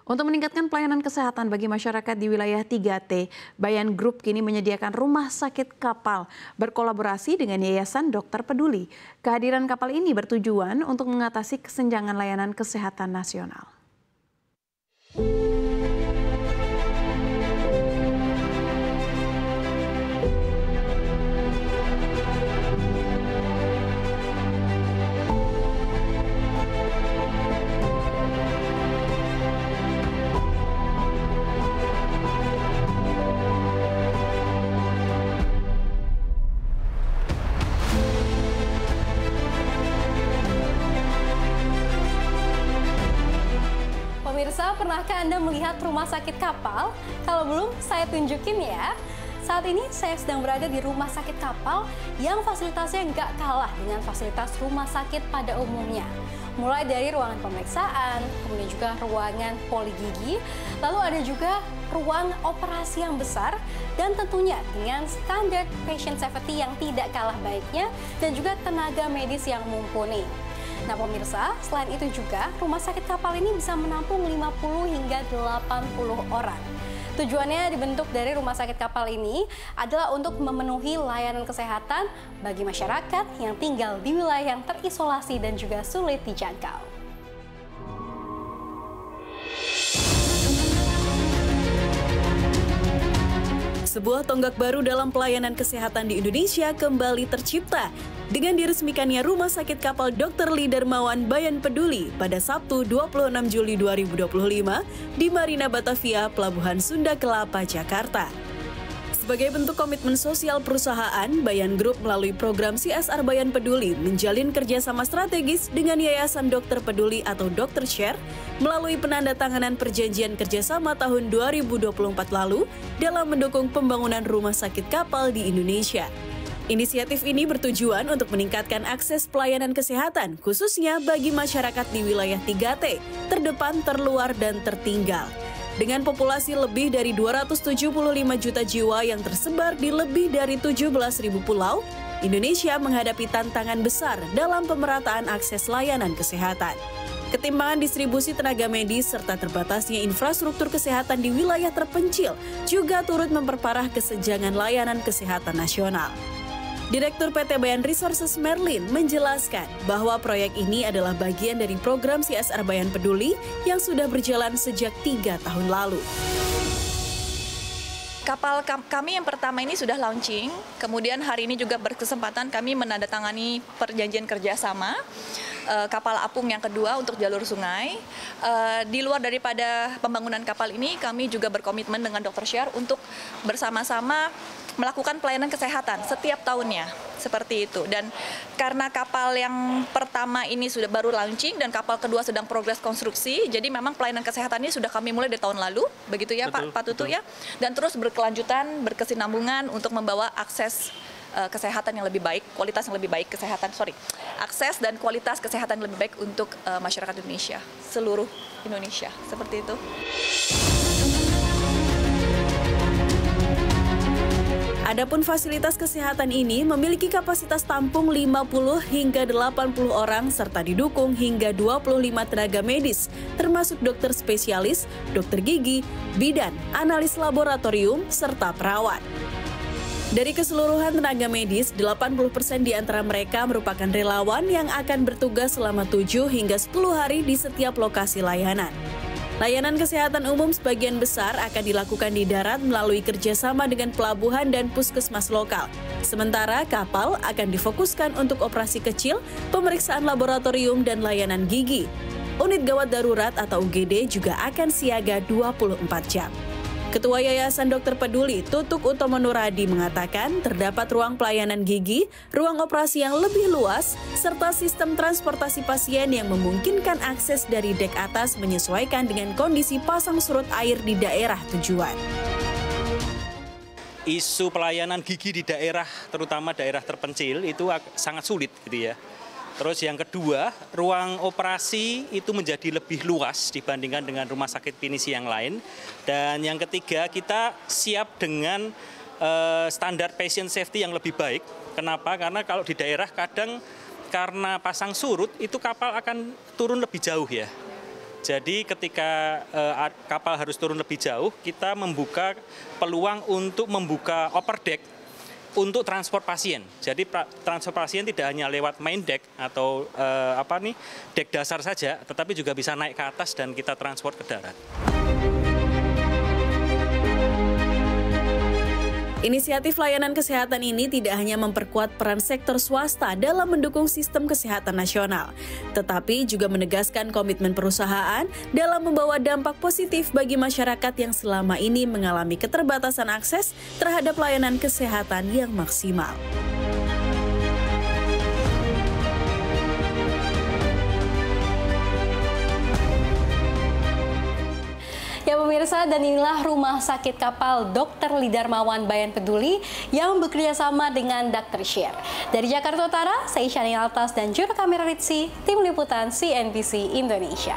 Untuk meningkatkan pelayanan kesehatan bagi masyarakat di wilayah 3T, Bayan Group kini menyediakan rumah sakit kapal berkolaborasi dengan Yayasan Dokter Peduli. Kehadiran kapal ini bertujuan untuk mengatasi kesenjangan layanan kesehatan nasional. Pemirsa, pernahkah Anda melihat rumah sakit kapal? Kalau belum, saya tunjukin ya. Saat ini saya sedang berada di rumah sakit kapal yang fasilitasnya nggak kalah dengan fasilitas rumah sakit pada umumnya. Mulai dari ruangan pemeriksaan, kemudian juga ruangan poligigi, lalu ada juga ruang operasi yang besar, dan tentunya dengan standar patient safety yang tidak kalah baiknya, dan juga tenaga medis yang mumpuni. Nah pemirsa, selain itu juga rumah sakit kapal ini bisa menampung 50 hingga 80 orang. Tujuannya dibentuk dari rumah sakit kapal ini adalah untuk memenuhi layanan kesehatan bagi masyarakat yang tinggal di wilayah yang terisolasi dan juga sulit dijangkau. Sebuah tonggak baru dalam pelayanan kesehatan di Indonesia kembali tercipta dengan diresmikannya Rumah Sakit Kapal Dr. Lee Darmawan Bayan Peduli pada Sabtu 26 Juli 2025 di Marina Batavia, Pelabuhan Sunda Kelapa, Jakarta. Sebagai bentuk komitmen sosial perusahaan, Bayan Group melalui program CSR Bayan Peduli menjalin kerjasama strategis dengan Yayasan Dokter Peduli atau Dr. Share melalui penandatanganan perjanjian kerjasama tahun 2024 lalu dalam mendukung pembangunan rumah sakit kapal di Indonesia. Inisiatif ini bertujuan untuk meningkatkan akses pelayanan kesehatan, khususnya bagi masyarakat di wilayah 3T, terdepan, terluar, dan tertinggal. Dengan populasi lebih dari 275 juta jiwa yang tersebar di lebih dari 17.000 pulau, Indonesia menghadapi tantangan besar dalam pemerataan akses layanan kesehatan. Ketimpangan distribusi tenaga medis serta terbatasnya infrastruktur kesehatan di wilayah terpencil juga turut memperparah kesenjangan layanan kesehatan nasional. Direktur PT Bayan Resources Merlin menjelaskan bahwa proyek ini adalah bagian dari program CSR Bayan Peduli yang sudah berjalan sejak 3 tahun lalu. Kapal kami yang pertama ini sudah launching, kemudian hari ini juga berkesempatan kami menandatangani perjanjian kerjasama kapal apung yang kedua untuk jalur sungai. Di luar daripada pembangunan kapal ini, kami juga berkomitmen dengan Dr. Share untuk bersama-sama melakukan pelayanan kesehatan setiap tahunnya, seperti itu. Dan karena kapal yang pertama ini sudah baru launching dan kapal kedua sedang progres konstruksi, jadi memang pelayanan kesehatan ini sudah kami mulai dari tahun lalu, begitu ya Pak Tutu ya, dan terus berkelanjutan, berkesinambungan untuk membawa akses kesehatan yang lebih baik, kualitas yang lebih baik, akses dan kualitas kesehatan yang lebih baik untuk masyarakat Indonesia, seluruh Indonesia, seperti itu. Adapun fasilitas kesehatan ini memiliki kapasitas tampung 50 hingga 80 orang serta didukung hingga 25 tenaga medis, termasuk dokter spesialis, dokter gigi, bidan, analis laboratorium, serta perawat. Dari keseluruhan tenaga medis, 80% di antara mereka merupakan relawan yang akan bertugas selama 7 hingga 10 hari di setiap lokasi layanan. Layanan kesehatan umum sebagian besar akan dilakukan di darat melalui kerjasama dengan pelabuhan dan puskesmas lokal. Sementara kapal akan difokuskan untuk operasi kecil, pemeriksaan laboratorium, dan layanan gigi. Unit gawat darurat atau UGD juga akan siaga 24 jam. Ketua Yayasan Dokter Peduli, Tutuk Utomo Nuradi mengatakan terdapat ruang pelayanan gigi, ruang operasi yang lebih luas, serta sistem transportasi pasien yang memungkinkan akses dari dek atas menyesuaikan dengan kondisi pasang surut air di daerah tujuan. Isu pelayanan gigi di daerah, terutama daerah terpencil, itu sangat sulit gitu ya. Terus yang kedua, ruang operasi itu menjadi lebih luas dibandingkan dengan rumah sakit pinisi yang lain. Dan yang ketiga, kita siap dengan standar patient safety yang lebih baik. Kenapa? Karena kalau di daerah kadang karena pasang surut, itu kapal akan turun lebih jauh ya. Jadi ketika kapal harus turun lebih jauh, kita membuka peluang untuk membuka upper deck untuk transport pasien. Jadi transport pasien tidak hanya lewat main deck atau deck dasar saja, tetapi juga bisa naik ke atas dan kita transport ke darat. Inisiatif layanan kesehatan ini tidak hanya memperkuat peran sektor swasta dalam mendukung sistem kesehatan nasional, tetapi juga menegaskan komitmen perusahaan dalam membawa dampak positif bagi masyarakat yang selama ini mengalami keterbatasan akses terhadap layanan kesehatan yang maksimal. Ya pemirsa, dan inilah Rumah Sakit Kapal Dr. Lidarmawan Bayan Peduli yang bekerja sama dengan Dr. Share. Dari Jakarta Utara, saya Shani Altas dan juru kamera Ritsi, tim liputan CNBC Indonesia.